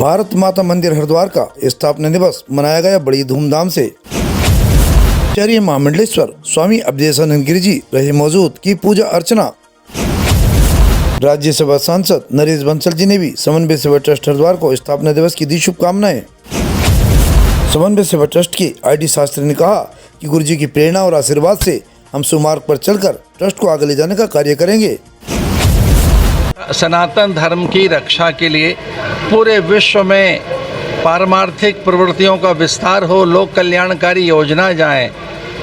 भारत माता मंदिर हरिद्वार का स्थापना दिवस मनाया गया बड़ी धूमधाम से। आचार्य महामंडलेश्वर स्वामी अवधेशानंद गिरी जी रहे मौजूद की पूजा अर्चना। राज्यसभा सांसद नरेश बंसल जी ने भी समन्वय सेवा ट्रस्ट हरिद्वार को स्थापना दिवस की दी शुभकामनाएं। समन्वय सेवा ट्रस्ट के आईडी शास्त्री ने कहा कि गुरु जी की प्रेरणा और आशीर्वाद से हम सुमार्ग पर चलकर ट्रस्ट को आगे ले जाने का कार्य करेंगे। सनातन धर्म की रक्षा के लिए पूरे विश्व में पारमार्थिक प्रवृत्तियों का विस्तार हो, लोक कल्याणकारी योजना जाएं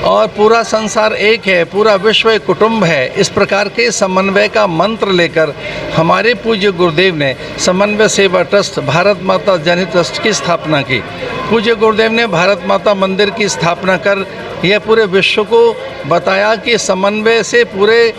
और पूरा संसार एक है, पूरा विश्व एक कुटुंब है। इस प्रकार के समन्वय का मंत्र लेकर हमारे पूज्य गुरुदेव ने समन्वय सेवा ट्रस्ट भारत माता जनहित ट्रस्ट की स्थापना की। पूज्य गुरुदेव ने भारत माता मंदिर की स्थापना कर यह पूरे विश्व को बताया कि समन्वय से पूरे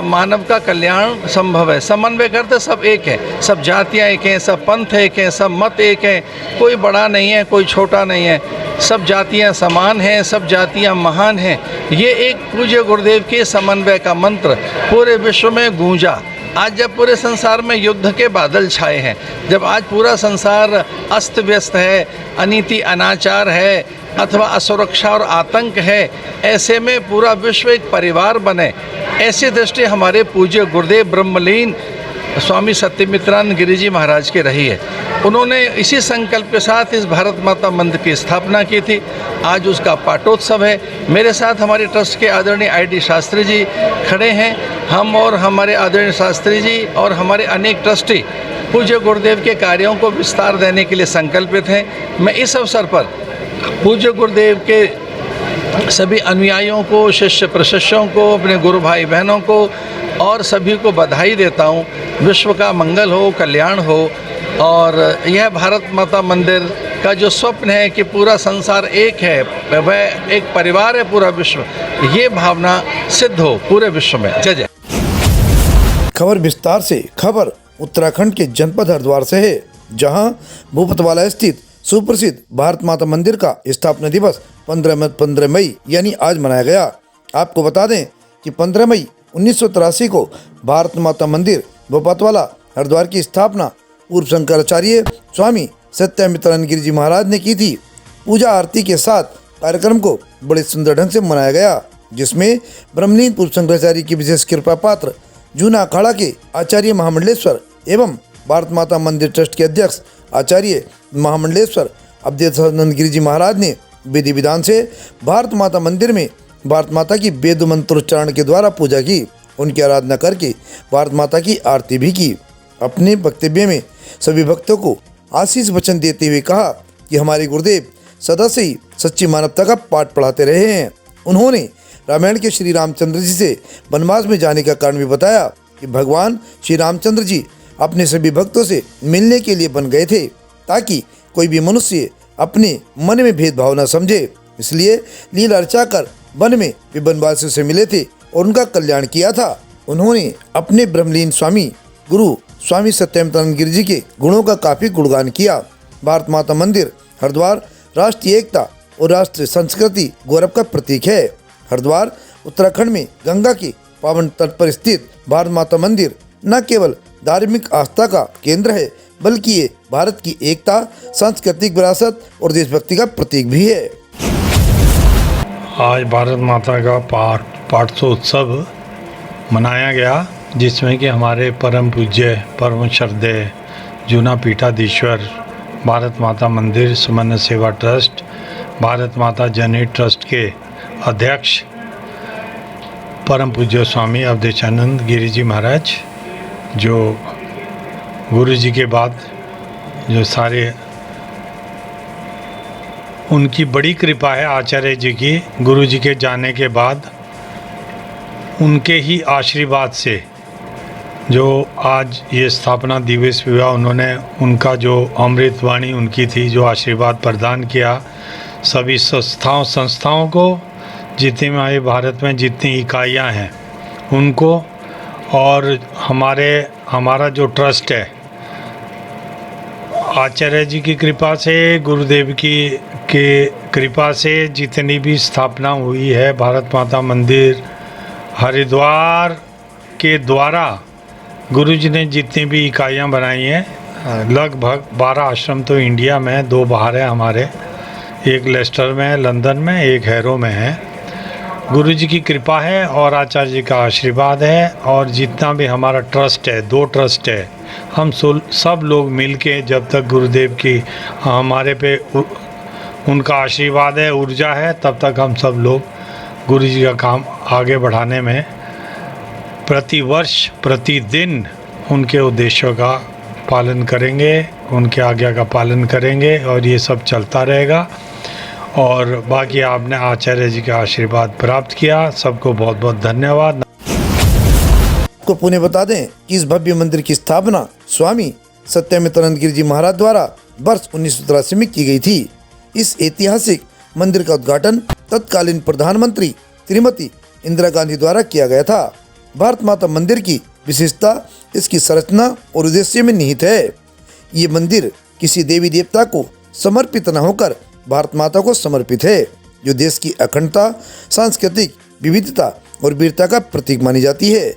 मानव का कल्याण संभव है। समन्वय करते सब एक है, सब जातियाँ एक हैं, सब पंथ एक हैं, सब मत एक हैं, कोई बड़ा नहीं है, कोई छोटा नहीं है, सब जातियाँ समान हैं, सब जातियाँ महान हैं। ये एक पूज्य गुरुदेव के समन्वय का मंत्र पूरे विश्व में गूंजा। आज जब पूरे संसार में युद्ध के बादल छाए हैं, जब आज पूरा संसार अस्त व्यस्त है, अनीति अनाचार है अथवा असुरक्षा और आतंक है, ऐसे में पूरा विश्व एक परिवार बने, ऐसी दृष्टि हमारे पूज्य गुरुदेव ब्रह्मलीन स्वामी सत्यमित्रानंद गिरी जी महाराज की रही है। उन्होंने इसी संकल्प के साथ इस भारत माता मंदिर की स्थापना की थी। आज उसका पाटोत्सव है। मेरे साथ हमारे ट्रस्ट के आदरणीय आईडी शास्त्री जी खड़े हैं। हम और हमारे आदरणीय शास्त्री जी और हमारे अनेक ट्रस्टी पूज्य गुरुदेव के कार्यों को विस्तार देने के लिए संकल्पित हैं। मैं इस अवसर पर पूज्य गुरुदेव के सभी अनुयायियों को, शिष्य प्रशिष्यों को, अपने गुरु भाई बहनों को और सभी को बधाई देता हूँ। विश्व का मंगल हो, कल्याण हो और यह भारत माता मंदिर का जो स्वप्न है कि पूरा संसार एक है, वह एक परिवार है पूरा विश्व, ये भावना सिद्ध हो पूरे विश्व में। जय जय। खबर विस्तार से। खबर उत्तराखंड के जनपद हरिद्वार से है, जहां भूपतवाला स्थित सुप्रसिद्ध भारत माता मंदिर का स्थापना दिवस 15 मई यानी आज मनाया गया। आपको बता दें कि 15 मई 1983 को भारत माता मंदिर भूपतवाला हरिद्वार की स्थापना पूर्व शंकराचार्य स्वामी सत्यमित्रानंद गिरी जी महाराज ने की थी। पूजा आरती के साथ कार्यक्रम को बड़े सुंदर ढंग से मनाया गया, जिसमें ब्रह्मलीन पूर्व शंकराचार्य की विशेष कृपा पात्र जूना अखाड़ा के आचार्य महामंडलेश्वर एवं भारत माता मंदिर ट्रस्ट के अध्यक्ष आचार्य महामंडलेश्वर अवधेशानंद गिरी जी महाराज ने विधि विधान से भारत माता मंदिर में भारत माता की वेद मंत्रोच्चारण के द्वारा पूजा की। उनकी आराधना करके भारत माता की आरती भी की। अपने वक्तव्य में सभी भक्तों को आशीष वचन देते हुए कहा कि हमारे गुरुदेव सदा से ही सच्ची मानवता का पाठ पढ़ाते रहे हैं। उन्होंने रामायण के श्री रामचंद्र जी से वनवास में जाने का कारण भी बताया कि भगवान श्री रामचंद्र जी अपने सभी भक्तों से मिलने के लिए बन गए थे, ताकि कोई भी मनुष्य अपने मन में भेदभाव न समझे। इसलिए लीला रचा कर वन में वे वनवासियों से मिले थे और उनका कल्याण किया था। उन्होंने अपने ब्रह्मलीन स्वामी गुरु स्वामी सत्यमित्रानंद गिरी जी के गुणों का काफी गुणगान किया। भारत माता मंदिर हरिद्वार राष्ट्रीय एकता और राष्ट्रीय संस्कृति गौरव का प्रतीक है। हरिद्वार उत्तराखंड में गंगा के पावन तट पर स्थित भारत माता मंदिर न केवल धार्मिक आस्था का केंद्र है, बल्कि ये भारत की एकता, सांस्कृतिक विरासत और देशभक्ति का प्रतीक भी है। आज भारत माता का पाठोत्सव मनाया गया, जिसमें कि हमारे परम पूज्य परम श्रद्धेय जूना पीठाधीश्वर भारत माता मंदिर समन्वय सेवा ट्रस्ट भारत माता जनहित ट्रस्ट के अध्यक्ष परम पूज्य स्वामी अवधेशानंद गिरी जी महाराज, जो गुरु जी के बाद जो सारे उनकी बड़ी कृपा है आचार्य जी की, गुरु जी के जाने के बाद उनके ही आशीर्वाद से जो आज ये स्थापना दिवस हुआ, उन्होंने उनका जो अमृत वाणी उनकी थी, जो आशीर्वाद प्रदान किया सभी संस्थाओं को, जितने में भारत में जितनी इकाइयाँ हैं उनको, और हमारा जो ट्रस्ट है आचार्य जी की कृपा से, गुरुदेव की कृपा से जितनी भी स्थापना हुई है भारत माता मंदिर हरिद्वार के द्वारा, गुरु जी ने जितनी भी इकाइयाँ बनाई हैं लगभग 12 आश्रम तो इंडिया में हैं, 2 बाहर हैं हमारे, एक लेस्टर में है लंदन में, एक हैरो में है। गुरु जी की कृपा है और आचार्य जी का आशीर्वाद है, और जितना भी हमारा ट्रस्ट है, 2 ट्रस्ट है, हम सब लोग मिलके जब तक गुरुदेव की हमारे पे उनका आशीर्वाद है, ऊर्जा है, तब तक हम सब लोग गुरु जी का काम आगे बढ़ाने में प्रतिवर्ष प्रतिदिन उनके उद्देश्यों का पालन करेंगे, उनके आज्ञा का पालन करेंगे, और ये सब चलता रहेगा। और बाकी आपने आचार्य जी का आशीर्वाद प्राप्त किया, सबको बहुत बहुत धन्यवाद। को पुणे बता दें कि इस भव्य मंदिर की स्थापना स्वामी सत्यमित्रानंद गिरि जी महाराज द्वारा वर्ष 1983 में की गई थी। इस ऐतिहासिक मंदिर का उद्घाटन तत्कालीन प्रधानमंत्री श्रीमती इंदिरा गांधी द्वारा किया गया था। भारत माता मंदिर की विशेषता इसकी संरचना और उद्देश्य में निहित है। ये मंदिर किसी देवी देवता को समर्पित न होकर भारत माता को समर्पित है, जो देश की अखंडता, सांस्कृतिक विविधता और वीरता का प्रतीक मानी जाती है।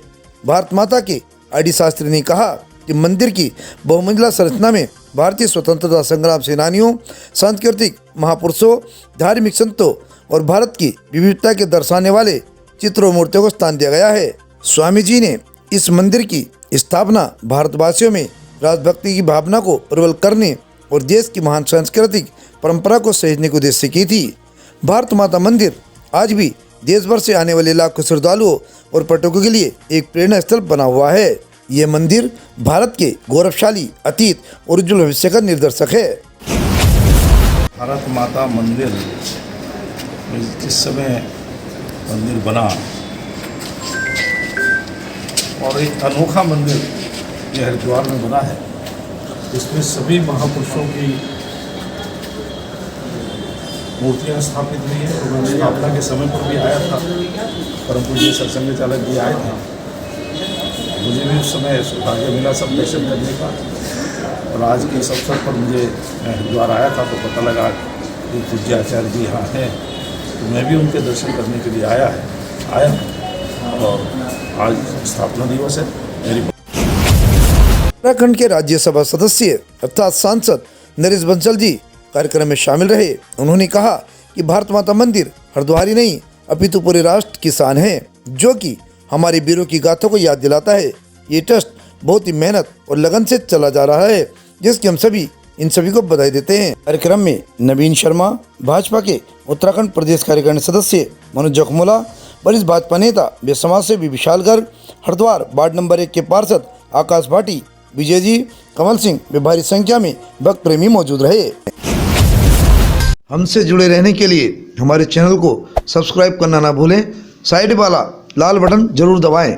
भारत माता के आदि शास्त्री ने कहा कि मंदिर की बहुमंजिला संरचना में भारतीय स्वतंत्रता संग्राम सेनानियों, सांस्कृतिक महापुरुषों, धार्मिक संतों और भारत की विविधता के दर्शाने वाले चित्रों मूर्तियों को स्थान दिया गया है। स्वामी जी ने इस मंदिर की स्थापना भारतवासियों में राजभक्ति की भावना को प्रबल करने और देश की महान सांस्कृतिक परंपरा को सहेजने के उद्देश्य से की थी। भारत माता मंदिर आज भी देश भर से आने वाले लाखों श्रद्धालुओं और पर्यटकों के लिए एक प्रेरणा स्थल बना हुआ है। ये मंदिर भारत के गौरवशाली अतीत और उज्जवल भविष्य का निर्देशक है। भारत माता मंदिर जिस समय मंदिर बना, और एक अनोखा मंदिर ये हरिद्वार में बना है, इसमें सभी महापुरुषों की मूर्तियाँ स्थापित हुई है। उन्होंने स्थापना के समय पर भी आया था, परम पूज्य सत्संग चालक जी आए थे, मुझे भी उस समय सौभाग्य मिला सब दर्शन करने का। और आज के इस अवसर पर मैं हरिद्वार आया था तो पता लगा कि पूज्य आचार्य जी यहाँ हैं, तो मैं भी उनके दर्शन करने के लिए आया हूँ। और आज स्थापना दिवस है। मेरी उत्तराखंड के राज्यसभा सदस्य अर्थात सांसद नरेश बंसल जी कार्यक्रम में शामिल रहे। उन्होंने कहा कि भारत माता मंदिर हरिद्वार नहीं अपितु पूरे राष्ट्र की शान है, जो कि हमारे वीरों की गाथा को याद दिलाता है। ये ट्रस्ट बहुत ही मेहनत और लगन से चला जा रहा है, जिसकी हम इन सभी को बधाई देते हैं। कार्यक्रम में नवीन शर्मा, भाजपा के उत्तराखंड प्रदेश कार्यकारिणी सदस्य मनोज जखमोला, वरिष्ठ भाजपा नेता व समाज सेवी विशाल गर्ग, हरिद्वार वार्ड नंबर 1 के पार्षद आकाश भाटी, विजय जी, कमल सिंह व भारी संख्या में भक्त प्रेमी मौजूद रहे। हमसे जुड़े रहने के लिए हमारे चैनल को सब्सक्राइब करना ना भूलें, साइड वाला लाल बटन जरूर दबाएं।